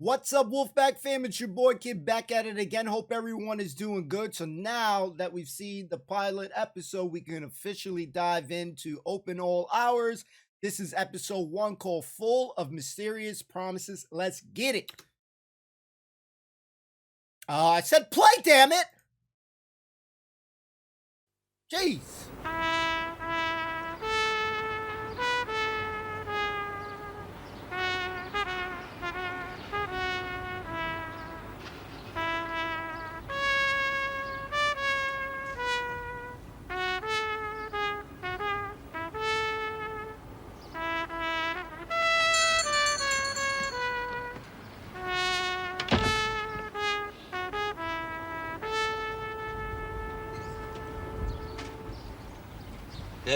What's up, Wolfpack fam? It's your boy Kid back at it again. Hope everyone is doing good. So now that we've seen the pilot episode, we can officially dive into Open All Hours. This is episode 1 called Full of Mysterious Promises. Let's get it. I said play, damn it. Jeez.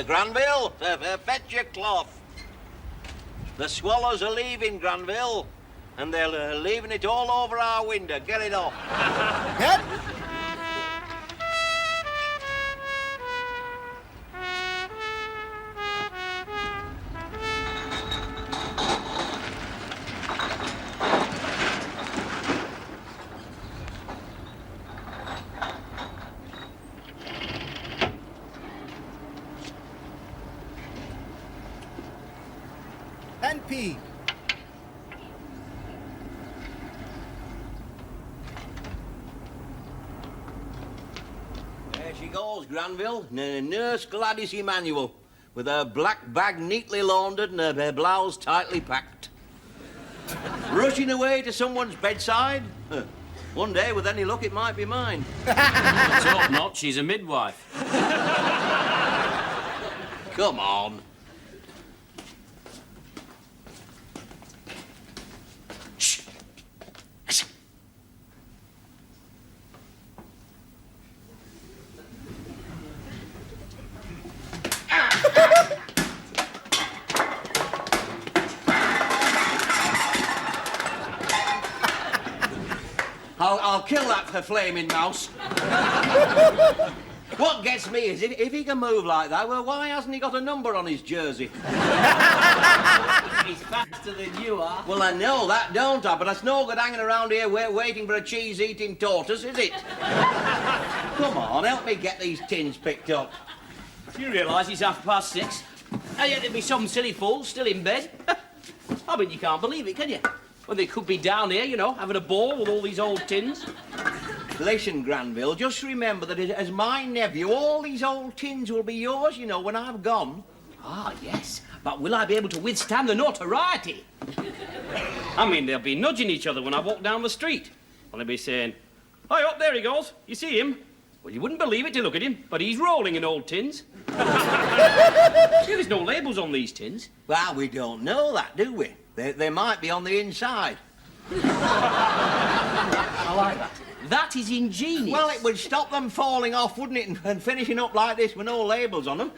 Granville, fetch your cloth. The swallows are leaving Granville, and they're leaving it all over our window. Get it off. Yep. NP. There she goes, Granville. Nurse Gladys Emanuel, with her black bag neatly laundered and her blouse tightly packed. Rushing away to someone's bedside? One day, with any luck, it might be mine. Let's hope not. She's a midwife. Come on. I'll kill that for flaming mouse. What gets me is if he can move like that, well, why hasn't he got a number on his jersey? He's faster than you are. Well, I know that, don't I? But that's no good hanging around here waiting for a cheese-eating tortoise, is it? Come on, help me get these tins picked up. Do you realise it's 6:30? And yet there'd be some silly fools still in bed. I mean, you can't believe it, can you? Well, they could be down here, you know, having a ball with all these old tins. Listen, Granville, just remember that as my nephew, all these old tins will be yours, you know, when I've gone. Ah, yes. But will I be able to withstand the notoriety? I mean, they'll be nudging each other when I walk down the street. Well, they'll be saying, "Hi, up there he goes. You see him?" Well, you wouldn't believe it to look at him, but he's rolling in old tins. Yeah, there's no labels on these tins. Well, we don't know that, do we? They might be on the inside. I like that. That is ingenious. Well, it would stop them falling off, wouldn't it, and finishing up like this with no labels on them.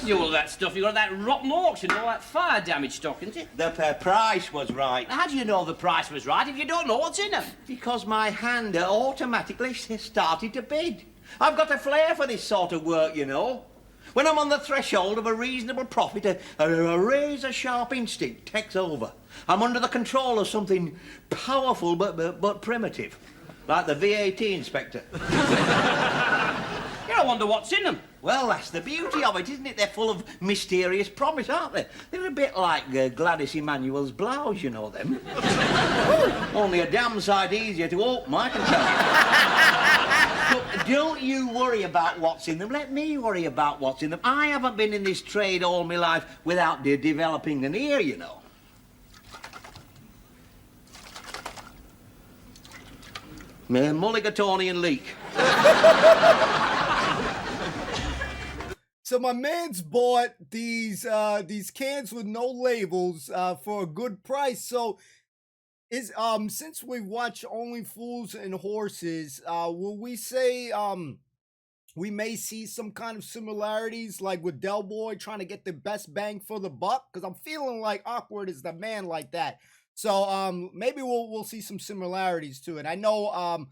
You all that stuff, you got at that rotten auction, all that fire damage stock, isn't it? The price was right. How do you know the price was right if you don't know what's in them? Because my hand automatically started to bid. I've got a flair for this sort of work, you know. When I'm on the threshold of a reasonable profit, a razor-sharp instinct takes over. I'm under the control of something powerful but primitive, like the VAT inspector. You don't wonder what's in them. Well, that's the beauty of it, isn't it? They're full of mysterious promise, aren't they? They're a bit like Gladys Emanuel's blouse, you know them. Only a damn sight easier to open, I can tell you. But don't you worry about what's in them. Let me worry about what's in them. I haven't been in this trade all my life without developing an ear, you know. Mulligatawny leak. So my man's bought these cans with no labels for a good price. So is since we watch Only Fools and Horses, will we say we may see some kind of similarities like with Del Boy trying to get the best bang for the buck? Because I'm feeling like Awkward is the man like that. So maybe we'll see some similarities to it. I know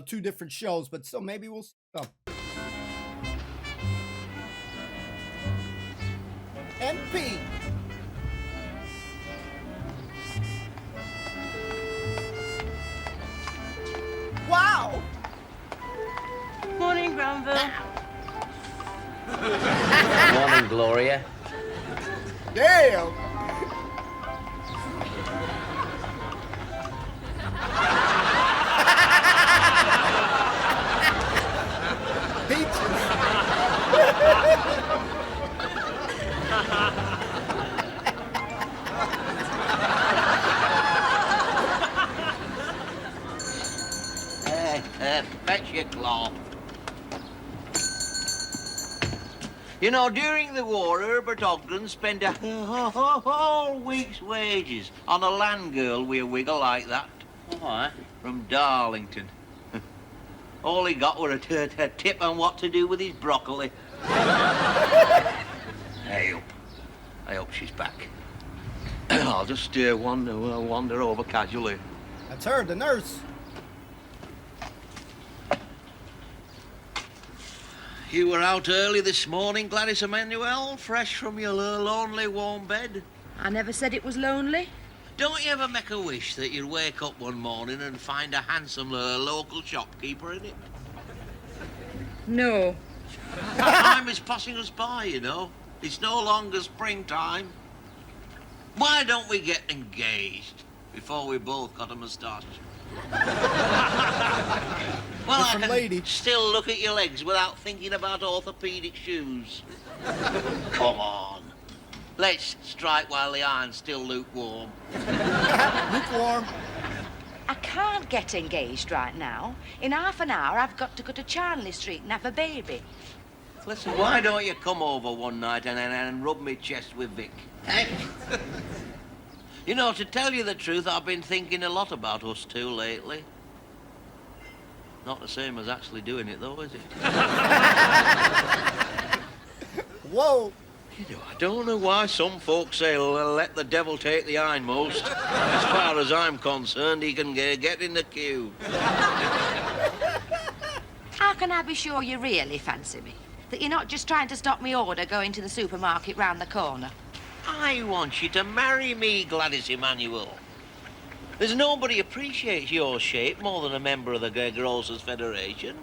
two different shows, but still maybe we'll see some. MP. Wow. Morning, Granville. Morning, Gloria. Damn. Peaches. Fetch your cloth. You know, during the war, Herbert Ogden spent a whole week's wages on a land girl with a wiggle like that. Why? From Darlington. All he got were a tip on what to do with his broccoli. I hope she's back. I'll just wander over casually. That's her, the nurse. You were out early this morning, Gladys Emmanuel, fresh from your lonely warm bed. I never said it was lonely. Don't you ever make a wish that you'd wake up one morning and find a handsome local shopkeeper in it? No. Time is passing us by, you know. It's no longer springtime. Why don't we get engaged before we both got a moustache? Well, Different I can lady. still look at your legs without thinking about orthopedic shoes. Come on. Let's strike while the iron's still lukewarm. Lukewarm. I can't get engaged right now. In half an hour, I've got to go to Charnley Street and have a baby. Listen, why don't you come over one night and rub me chest with Vic? Eh? You know, to tell you the truth, I've been thinking a lot about us two lately. Not the same as actually doing it, though, is it? Whoa. You know, I don't know why some folks say, let the devil take the hindmost. As far as I'm concerned, he can get in the queue. How can I be sure you really fancy me? That you're not just trying to stop me order going to the supermarket round the corner? I want you to marry me, Gladys Emmanuel. There's nobody appreciates your shape more than a member of the Grocers Federation.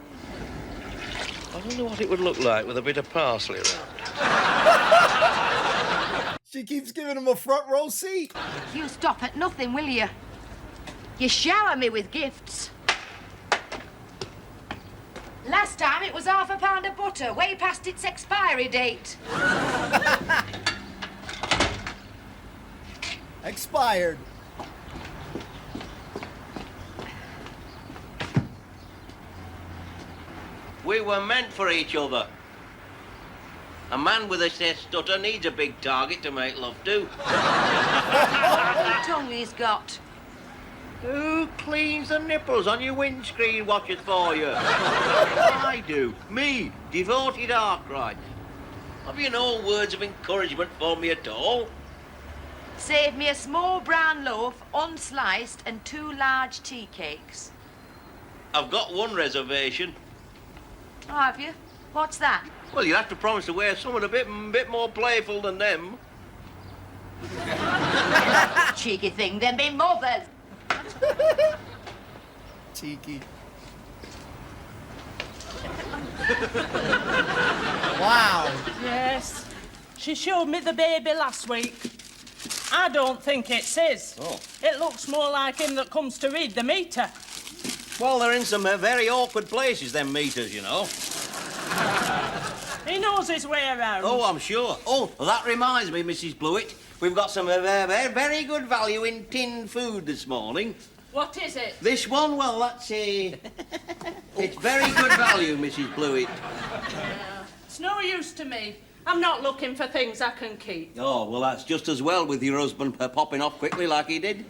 I wonder what it would look like with a bit of parsley around. She keeps giving him a front row seat. You stop at nothing, will you? You shower me with gifts. Last time it was £1/2 of butter, way past its expiry date. Expired. We were meant for each other. A man with a stutter needs a big target to make love to. What tongue he's got. Who cleans the nipples on your windscreen watchers for you? I do. Me, devoted Arkwright. Have you no words of encouragement for me at all? Save me a small brown loaf, unsliced, and 2 large tea cakes. I've got one reservation. Oh, have you? What's that? Well, you have to promise to wear someone a bit more playful than them. Cheeky thing, then be mothers. Cheeky. Wow. Yes. She showed me the baby last week. I don't think it's his. Oh. It looks more like him that comes to read the meter. Well, they're in some very awkward places, them meters, you know. He knows his way around. Oh, I'm sure. Oh, that reminds me, Mrs. Blewett. We've got some very good value in tinned food this morning. What is it? This one, well, that's it's very good value, Mrs. Blewett. It's no use to me. I'm not looking for things I can keep. Oh, well, that's just as well with your husband popping off quickly like he did.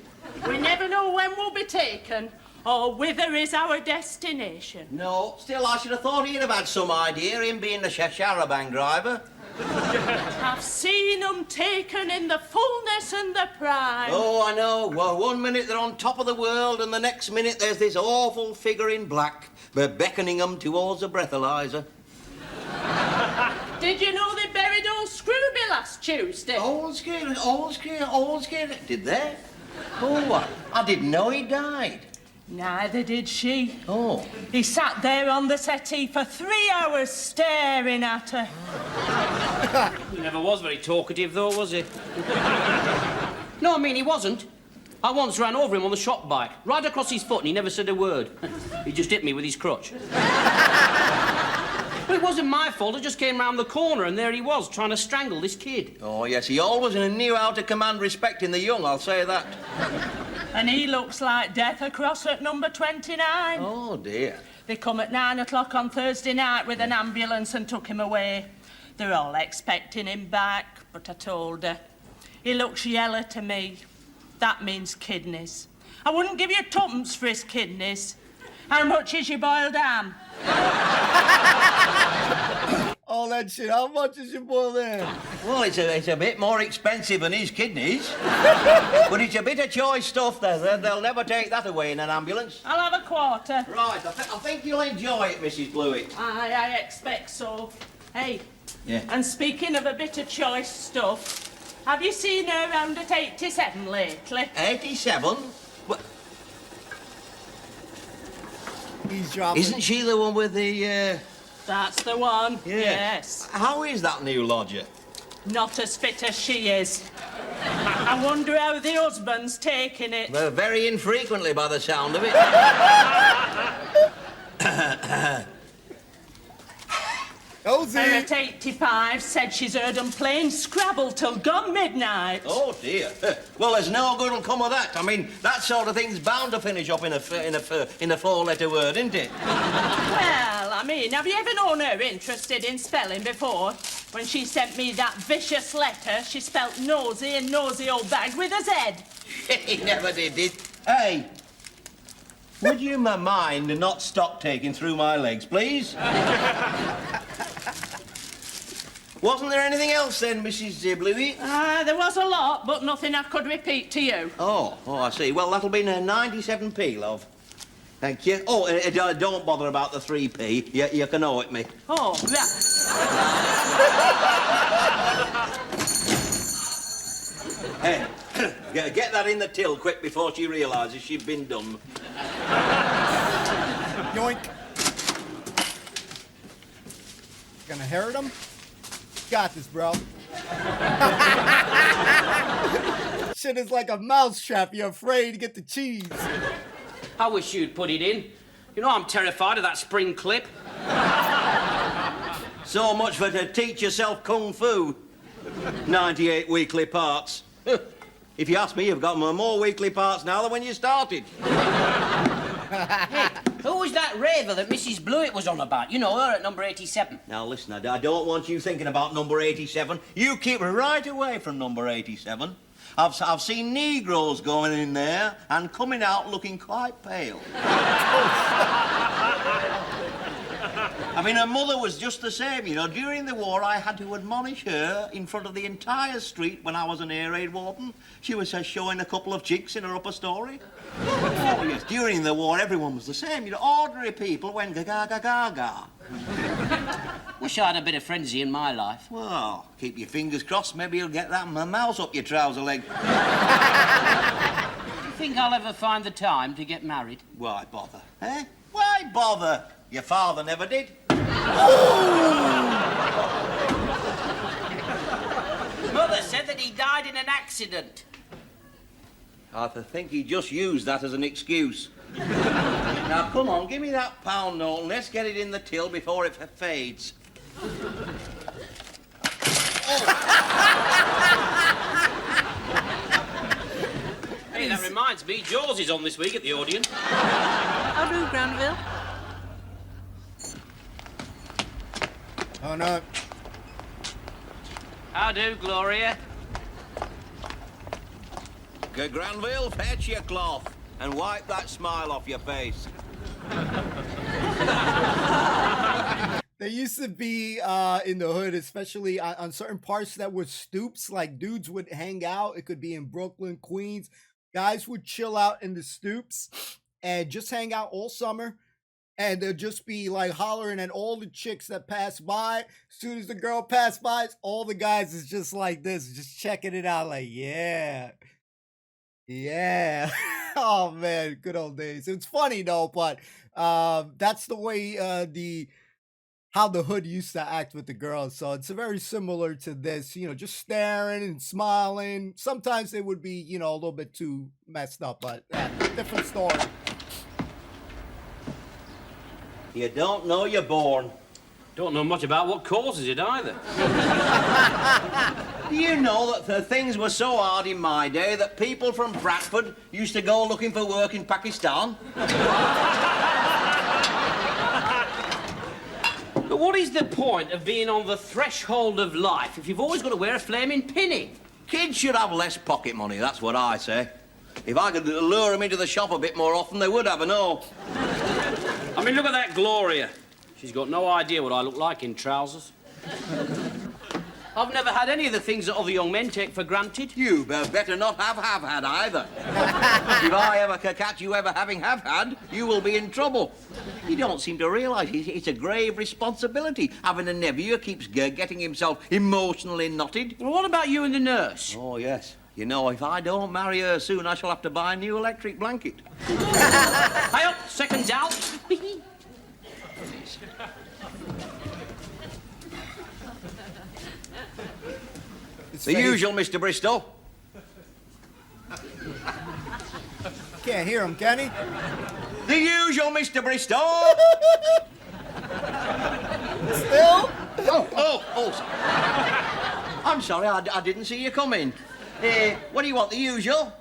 We never know when we'll be taken or whither is our destination. No, still, I should have thought he'd have had some idea, him being the charabang driver. I've seen them taken in the fullness and the prime. Oh, I know. Well, one minute they're on top of the world, and the next minute there's this awful figure in black beckoning them towards the breathalyzer. Did you know they buried old Scrooby last Tuesday? Old scared. Did they? Oh, I didn't know he died. Neither did she. Oh. He sat there on the settee for 3 hours staring at her. He never was very talkative, though, was he? No, I mean, he wasn't. I once ran over him on the shop bike, right across his foot, and he never said a word. He just hit me with his crutch. Well, it wasn't my fault. I just came round the corner, and there he was, trying to strangle this kid. Oh, yes, he always knew how to command respect in the young, I'll say that. And he looks like death across at number 29. Oh, dear. They come at 9 o'clock on Thursday night with an ambulance and took him away. They're all expecting him back, but I told her. He looks yellow to me. That means kidneys. I wouldn't give you tuppence for his kidneys. How much is your boiled ham? All that shit. How much is your boiled ham? Well, it's a bit more expensive than his kidneys. But it's a bit of choice stuff. They'll never take that away in an ambulance. I'll have a quarter. Right, I think you'll enjoy it, Mrs. Blewett. I expect so. Hey. Yeah. And speaking of a bit of choice stuff, have you seen her round at 87 lately? 87? What? He's dropping. Isn't she the one with the, That's the one. Yeah. Yes. How is that new lodger? Not as fit as she is. I wonder how the husband's taking it. Well, very infrequently by the sound of it. Cozy. Her at 85 said she's heard 'em playing Scrabble till gone midnight. Oh, dear. Well, there's no good will come of that. I mean, that sort of thing's bound to finish up in a four-letter word, isn't it? Well, I mean, have you ever known her interested in spelling before? When she sent me that vicious letter, she spelt nosy and nosy old bag with a Z. He never did. Hey, would you mind not stock taking through my legs, please? Wasn't there anything else then, Mrs. Bluey? There was a lot, but nothing I could repeat to you. Oh, I see. Well, that'll be 97p, love. Thank you. Oh, don't bother about the 3p. You can owe it me. Oh, right. Hey, get that in the till quick before she realises she's been done. Yoink. Gonna inherit him? Got this, bro. Shit is like a mousetrap. You're afraid to get the cheese. I wish you'd put it in. You know, I'm terrified of that spring clip. So much for to teach yourself kung fu. 98 weekly parts. If you ask me, you've got more weekly parts now than when you started. Hey, who was that raver that Mrs. Blewett was on about? You know, her at number 87. Now, listen, I don't want you thinking about number 87. You keep right away from number 87. I've seen Negroes going in there and coming out looking quite pale. I mean, her mother was just the same, you know. During the war, I had to admonish her in front of the entire street when I was an air raid warden. She was showing a couple of chicks in her upper story. Oh, yes, during the war, everyone was the same. You know, ordinary people went ga-ga-ga-ga-ga. Wish I had a bit of frenzy in my life. Well, keep your fingers crossed. Maybe you'll get that mouse up your trouser leg. Do you think I'll ever find the time to get married? Why bother, eh? Why bother? Your father never did. Mother said that he died in an accident. I think he just used that as an excuse. Now, come on, give me that pound note and let's get it in the till before it fades. Hey, that reminds me, Jaws is on this week at the Odeon. How do, Granville? Oh, no. How do, Gloria? Granville, fetch your cloth and wipe that smile off your face. There used to be in the hood, especially on certain parts that were stoops, like dudes would hang out. It could be in Brooklyn, Queens. Guys would chill out in the stoops and just hang out all summer. And they'll just be like hollering at all the chicks that pass by. As soon as the girl passed by, all the guys is just like this, just checking it out like, yeah. Yeah. Oh man, good old days. It's funny though, but that's the way how the hood used to act with the girls. So it's very similar to this, just staring and smiling. Sometimes they would be, a little bit too messed up, but different story. You don't know you're born. Don't know much about what causes it either. Do you know that things were so hard in my day that people from Bradford used to go looking for work in Pakistan? But what is the point of being on the threshold of life if you've always got to wear a flaming pinny? Kids should have less pocket money, that's what I say. If I could lure them into the shop a bit more often, they would have, I know. I mean, look at that Gloria. She's got no idea what I look like in trousers. I've never had any of the things that other young men take for granted. You better not have had either. If I ever catch you ever having have had, you will be in trouble. You don't seem to realise it's a grave responsibility having a nephew who keeps getting himself emotionally knotted. Well, what about you and the nurse? Oh, yes. You know, if I don't marry her soon, I shall have to buy a new electric blanket. Hey up, seconds out. The usual, Mr. Bristow. Can't hear him, can he? The usual, Mr. Bristow. Still? Oh, sorry. I'm sorry, I didn't see you come in. What do you want, the usual?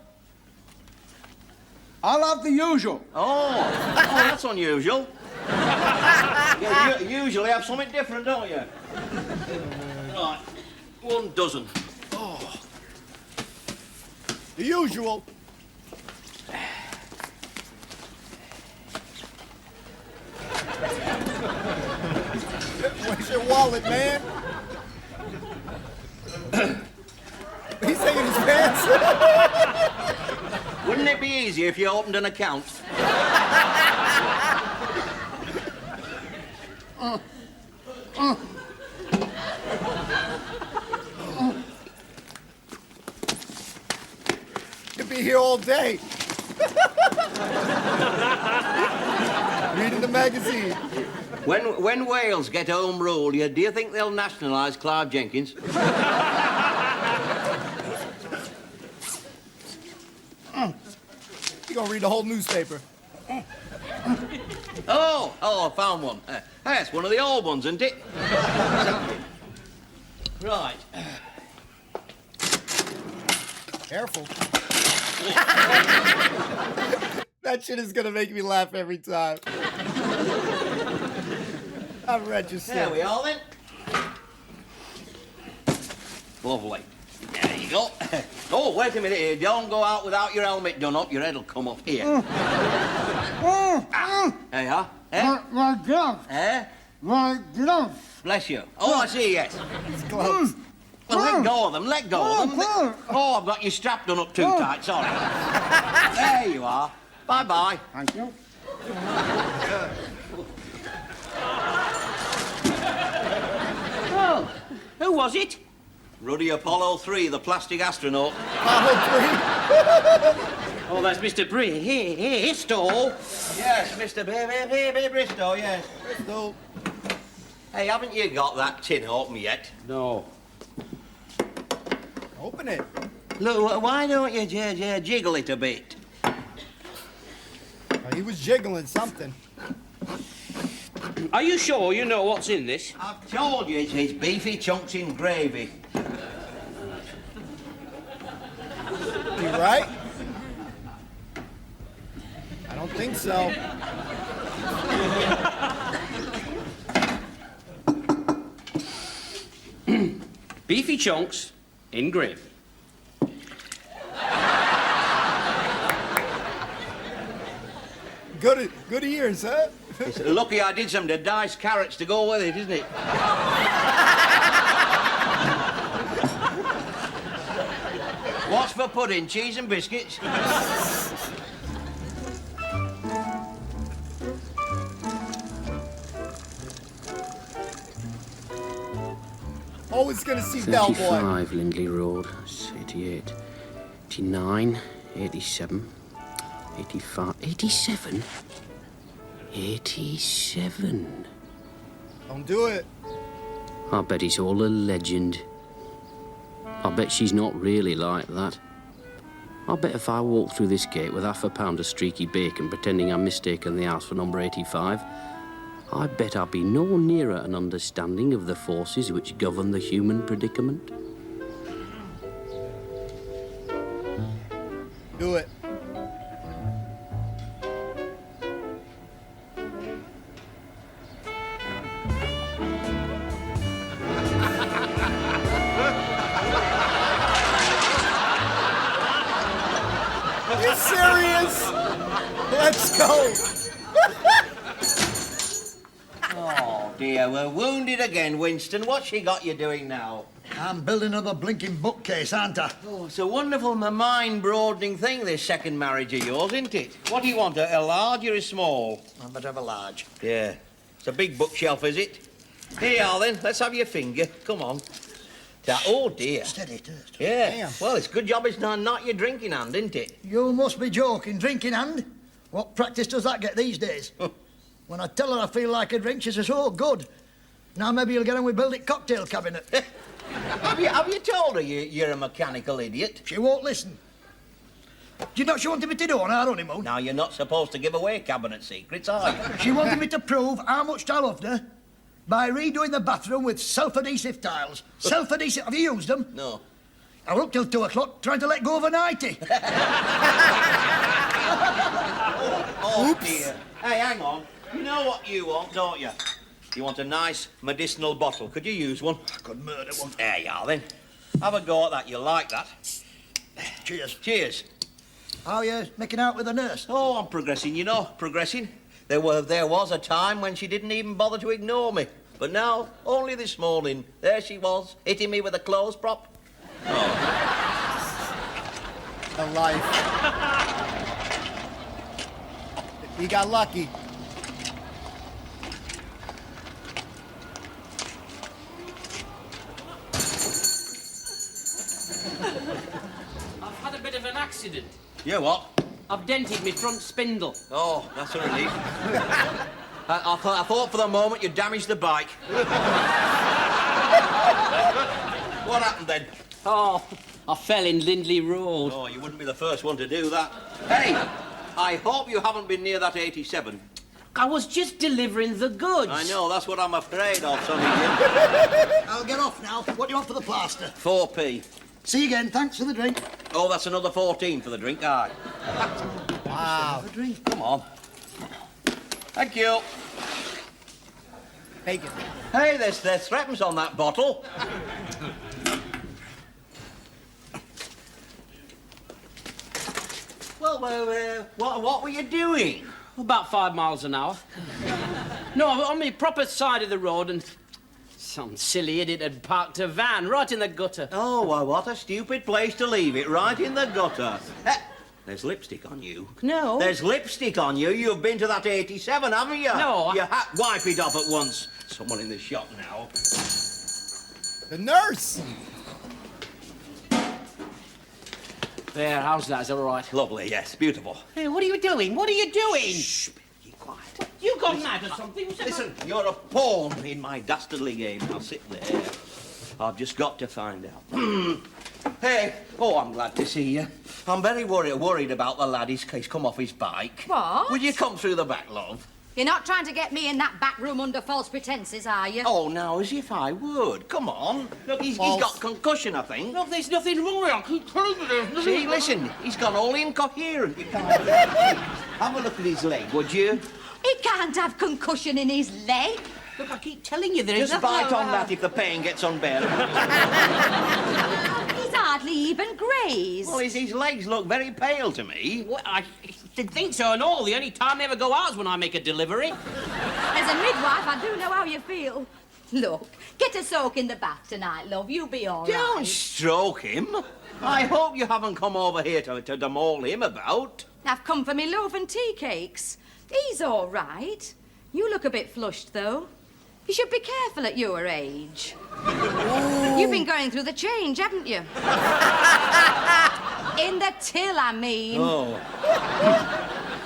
I'll have the usual. Oh, that's unusual. Yeah, you usually have something different, don't you? Right, 1 dozen. Oh. The usual. Where's your wallet, man? He's taking his pants. Wouldn't it be easier if you opened an account? Could be here all day. Reading the magazine. When Wales get home rule, do you think they'll nationalise Clive Jenkins? You're gonna read the whole newspaper. Oh, I found one. That's one of the old ones, isn't it? Right. Careful. That shit is gonna make me laugh every time. I've read your There shit. we are, then. Lovely. There you go. Oh, wait a minute here. Don't go out without your helmet done up. Your head'll come off here. There you are. My gloves. My gloves. Bless you. Oh, I see, yes. It's close. Well, let go of them. Let go of them. Oh, I've got your strap done up too tight. Sorry. There you are. Bye-bye. Thank you. Oh, who was it? Ruddy Apollo 3, the plastic astronaut. Oh, that's Mr. Bristow. Yes, Mr. Baby Bristow, yes. So, Hey, haven't you got that tin open yet? No. open it. Look, why don't you jiggle it a bit? Oh, he was jiggling something. Are you sure you know what's in this? I've told you it's beefy chunks in gravy. You right? I don't think so. Beefy chunks in gravy. Good ears, huh? It's lucky I did some diced carrots to go with it, isn't it? What's for pudding? Cheese and biscuits? Always gonna see Bellboy. 35 Lindley Road, 88, 89, 87, 85, 87? 87. Don't do it. I bet it's all a legend. I bet she's not really like that. I bet if I walk through this gate with half a pound of streaky bacon pretending I'm mistaken the house for number 85, I bet I'll be no nearer an understanding of the forces which govern the human predicament. Do it. Are you serious? Let's go. Oh, dear, we're wounded again, Winston. What's she got you doing now? I'm building another blinking bookcase, aren't I? Oh, it's a wonderful, mind-broadening thing, this second marriage of yours, isn't it? What do you want, a large or a small? I'd better have a large. Yeah. It's a big bookshelf, is it? Here you are, then. Let's have your finger. Come on. Oh, dear. Steady, first. Yeah. Damn. Well, it's a good job it's not your drinking hand, isn't it? You must be joking. Drinking hand? What practice does that get these days? When I tell her I feel like a drink, she says, oh, good. Now maybe you'll get on with building cocktail cabinet. Have you told her you're a mechanical idiot? She won't listen. Do you know what she wanted me to do on our honeymoon? Now, you're not supposed to give away cabinet secrets, are you? She wanted me to prove how much I loved her by redoing the bathroom with self-adhesive tiles. Self-adhesive. Have you used them? No. I was up till 2 o'clock trying to let go of a 90. Oh, dear. Hey, hang on. You know what you want, don't you? You want a nice medicinal bottle. Could you use one? I could murder one. There you are, then. Have a go at that. You like that. Cheers. Cheers. How are you making out with the nurse? Oh, I'm progressing, you know, progressing. There was a time when she didn't even bother to ignore me. But now, only this morning, there she was, hitting me with a clothes prop. A life. You got lucky. I've had a bit of an accident. Yeah, what? I've dented my front spindle. Oh, that's a relief. I thought for the moment you damaged the bike. What happened then? Oh, I fell in Lindley Road. Oh, you wouldn't be the first one to do that. Hey, I hope you haven't been near that 87. I was just delivering the goods. I know, that's what I'm afraid of, Sonny Jim. I'll get off now. What do you want for the plaster? 4p. See you again. Thanks for the drink. Oh, that's another 14 for the drink, aye. Wow. A drink. Come on. Thank you. Take it. Hey, there's threepence on that bottle. Well, what were you doing? About 5 miles an hour. No, on the proper side of the road, and some silly idiot had parked a van right in the gutter. Oh, well, what a stupid place to leave it, right in the gutter. There's lipstick on you. No. There's lipstick on you. You've been to that 87, haven't you? No, wipe it off at once. Someone in the shop now. The nurse. There, how's that? Is that all right? Lovely, yes, beautiful. Hey, what are you doing? What are you doing? Shh, be quiet. You got mad or something? Listen, you're a pawn in my dastardly game. Now sit there. I've just got to find out. Hey, oh, I'm glad to see you. I'm very worried about the lad. He's come off his bike. What? Will you come through the back, love? You're not trying to get me in that back room under false pretences, are you? Oh, now, as if I would. Come on. Look, he's got concussion, I think. Look, there's nothing wrong with it. I keep telling you there's nothing. See, listen, he's gone all incoherent. You can't... Have a look at his leg, would you? He can't have concussion in his leg. Look, I keep telling you there is Just nothing bite on that if the pain gets unbearable. He's hardly even grazed. Well, his legs look very pale to me. Well, I did think so and all. The only time they ever go out is when I make a delivery. As a midwife, I do know how you feel. Look, get a soak in the bath tonight, love. You'll be all right. Don't stroke him. I hope you haven't come over here to maul him about. I've come for me loaf and tea cakes. He's all right. You look a bit flushed, though. You should be careful at your age. You've been going through the change, haven't you? In the till, I mean. Oh.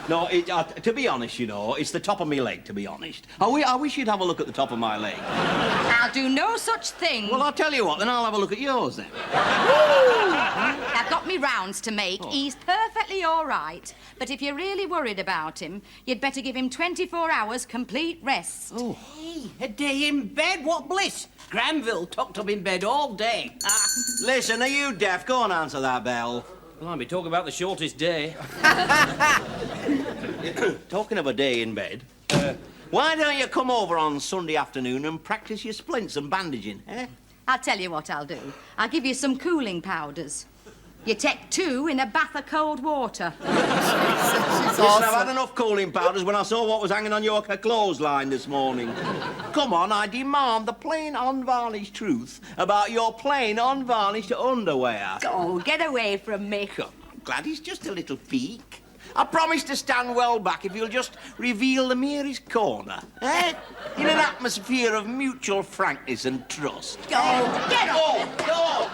No, to be honest, you know, it's the top of my leg, to be honest. I wish you'd have a look at the top of my leg. I'll do no such thing. Well, I'll tell you what, then I'll have a look at yours, then. I've got me rounds to make. He's perfectly all right. But if you're really worried about him, you'd better give him 24 hours complete rest. Oh. Hey, a day in bed? What bliss! Granville tucked up in bed all day. Listen, are you deaf? Go and answer that bell. Blimey, talk about the shortest day. Talking of a day in bed, why don't you come over on Sunday afternoon and practice your splints and bandaging, eh? I'll tell you what I'll do. I'll give you some cooling powders. You take 2 in a bath of cold water. Listen, I've had enough cooling powders when I saw what was hanging on your clothesline this morning. Come on, I demand the plain, unvarnished truth about your plain, unvarnished underwear. Oh, get away from me. I'm glad it's just a little peek. I promise to stand well back if you'll just reveal the merest corner, eh? In an atmosphere of mutual frankness and trust. Oh, get off! Oh,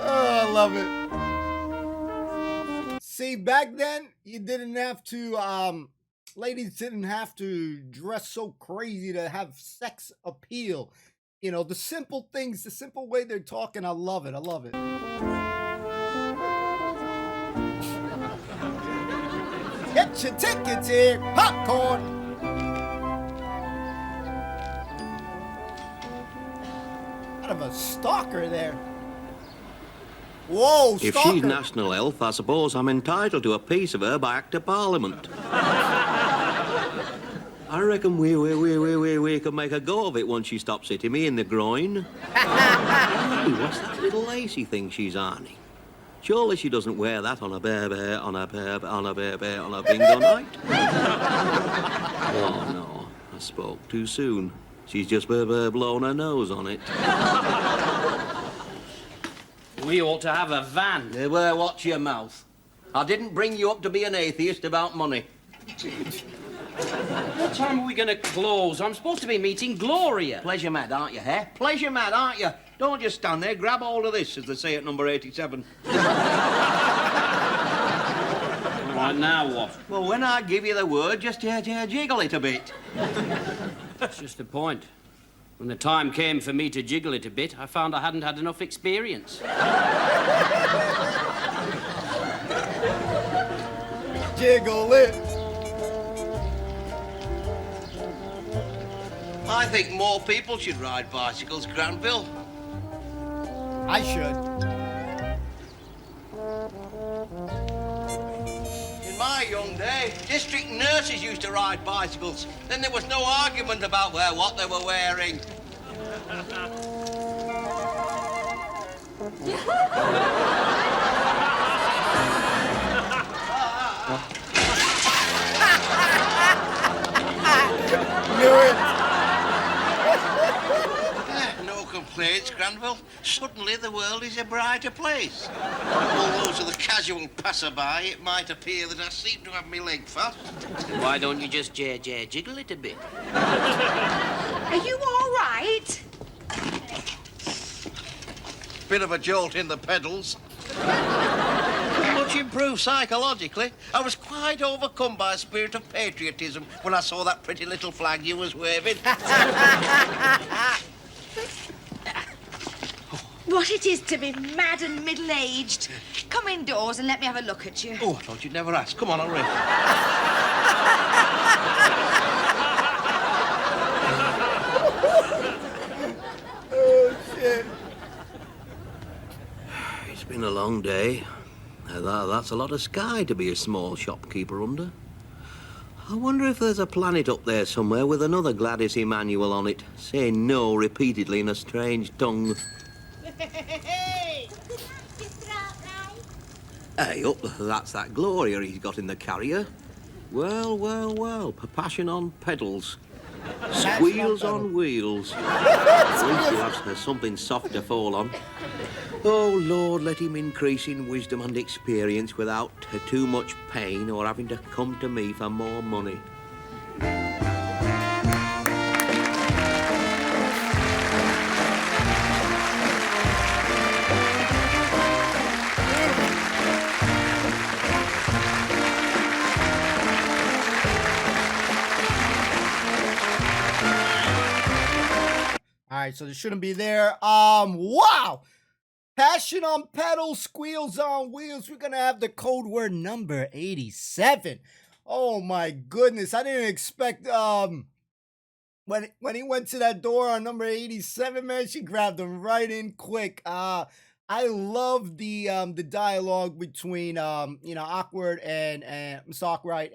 I love it. See, back then, you didn't have to, ladies didn't have to dress so crazy to have sex appeal. You know, the simple things, the simple way they're talking, I love it. I love it. Get your tickets here, popcorn. Kind of a stalker there. Whoa, If stalker. she's national health, I suppose I'm entitled to a piece of her by Act of Parliament. I reckon we could make a go of it once she stops hitting me in the groin. Hey, what's that little lacy thing she's ironing? Surely she doesn't wear that on a bear on a bingo night? Oh, no, I spoke too soon. She's just blown her nose on it. We ought to have a van. Well, watch your mouth. I didn't bring you up to be an atheist about money. What time are we going to close? I'm supposed to be meeting Gloria. Pleasure mad, aren't you, eh? Pleasure mad, aren't you? Don't just stand there. Grab hold of this, as they say at number 87. All right, now what? Well, when I give you the word, just jiggle it a bit. That's just the point. When the time came for me to jiggle it a bit, I found I hadn't had enough experience. Jiggle it. I think more people should ride bicycles, Granville. I should. In my young day, district nurses used to ride bicycles. Then there was no argument about what they were wearing. Knew it. No complaints, Granville. Suddenly the world is a brighter place. Although to the casual passerby, it might appear that I seem to have my leg fast. Why don't you just jiggle it a bit? Are you all right? Bit of a jolt in the pedals. Much improved psychologically. I was quite overcome by a spirit of patriotism when I saw that pretty little flag you was waving. What it is to be mad and middle-aged. Come indoors and let me have a look at you. Oh, I thought you'd never ask. Come on, hurry. Oh, shit. It's been a long day. That's a lot of sky to be a small shopkeeper under. I wonder if there's a planet up there somewhere with another Gladys Emmanuel on it, saying no repeatedly in a strange tongue. Hey, up, that's that Gloria he's got in the carrier. Well, passion on pedals. Squeals on wheels. At least he has something soft to fall on. Oh, Lord, let him increase in wisdom and experience without too much pain or having to come to me for more money. All right, so this shouldn't be there. Wow. Passion on pedals, squeals on wheels. We're gonna have the code word number 87. Oh my goodness. I didn't expect when he went to that door on number 87, man, she grabbed him right in quick. I love the dialogue between Awkward and Mr. Awkward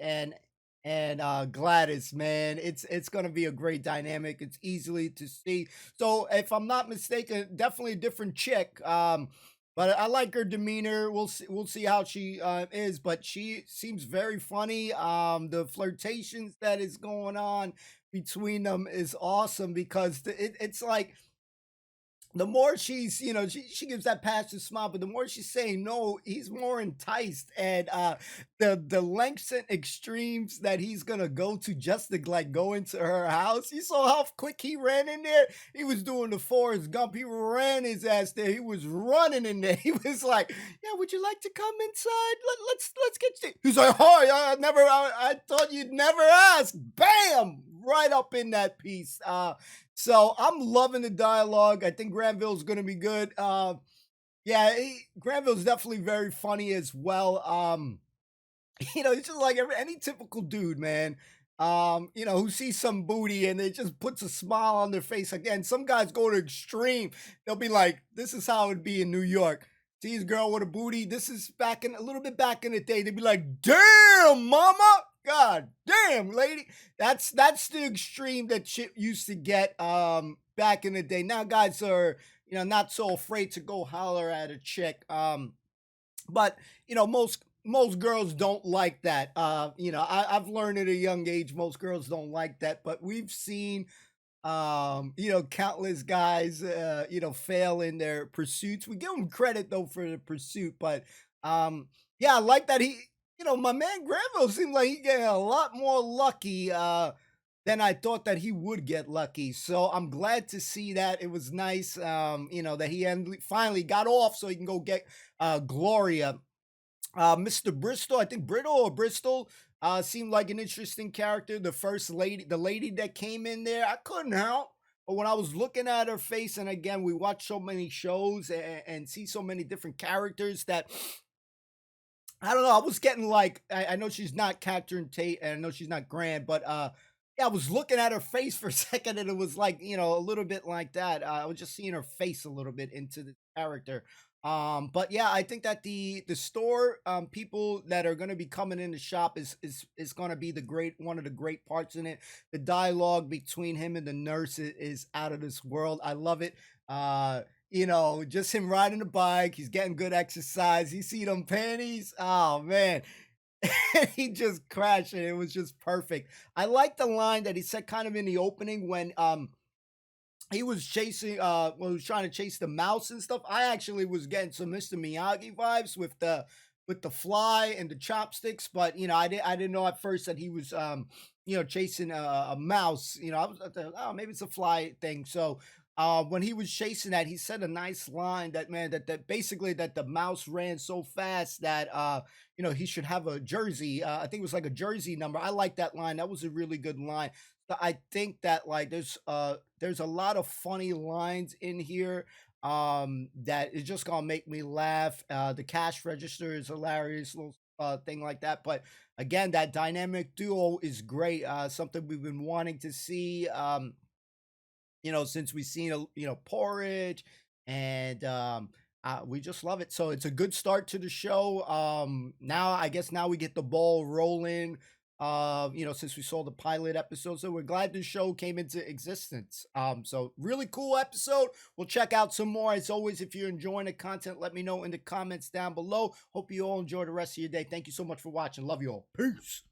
and Gladys, man. It's gonna be a great dynamic. It's easily to see. So if I'm not mistaken, definitely a different chick. But I like her demeanor. We'll see how she is, but she seems very funny. The flirtations that is going on between them is awesome because it's like the more she's, she gives that passive smile, but the more she's saying no, he's more enticed. And the lengths and extremes that he's gonna go to just to like go into her house. You saw how quick he ran in there. He was doing the Forrest Gump. He ran his ass there. He was running in there. He was like, "Yeah, would you like to come inside? Let's get you." He's like, "Hi, I thought you'd never ask." Bam, right up in that piece. So I'm loving the dialogue. I think Granville's going to be good. Granville's definitely very funny as well. He's just like any typical dude, man. Who sees some booty and it just puts a smile on their face. Again, some guys go to extreme. They'll be like, "This is how it'd be in New York. See this girl with a booty. This is a little bit back in the day. They'd be like, 'Damn, mama. God damn, lady." That's the extreme that shit used to get back in the day. Now guys are, not so afraid to go holler at a chick. But most girls don't like that. I've learned at a young age most girls don't like that, but we've seen countless guys fail in their pursuits. We give them credit though for the pursuit, but I like that my man Granville seemed like he getting a lot more lucky than I thought that he would get lucky. So I'm glad to see that. It was nice, that he finally got off so he can go get Gloria. Mr. Bristol, I think Brittle or Bristol, seemed like an interesting character. The first lady, the lady that came in there, I couldn't help. But when I was looking at her face, and again, we watch so many shows and see so many different characters that I don't know. I was getting like, I know she's not Catherine Tate, and I know she's not Grand, but I was looking at her face for a second, and it was like, a little bit like that. I was just seeing her face a little bit into the character. But yeah, I think that the store people that are going to be coming in the shop is going to be one of the great parts in it. The dialogue between him and the nurse is out of this world. I love it. Just him riding the bike. He's getting good exercise. You see them panties? Oh, man. He just crashed and it was just perfect. I like the line that he said kind of in the opening when he was chasing, he was trying to chase the mouse and stuff. I actually was getting some Mr. Miyagi vibes with the fly and the chopsticks, but I didn't know at first that he was chasing a mouse. I was oh, maybe it's a fly thing. So when he was chasing that, he said a nice line that basically that the mouse ran so fast that he should have a jersey. I think it was like a jersey number. I like that line. That was a really good line. So I think that like there's a lot of funny lines in here that is just gonna make me laugh. The cash register is hilarious, little thing like that. But again, that dynamic duo is great. Something we've been wanting to see. Since we've seen Porridge, and we just love it. So it's a good start to the show. Now we get the ball rolling. Since we saw the pilot episode, so we're glad the show came into existence. So really cool episode. We'll check out some more. As always, if you're enjoying the content, let me know in the comments down below. Hope you all enjoy the rest of your day. Thank you so much for watching. Love you all. Peace.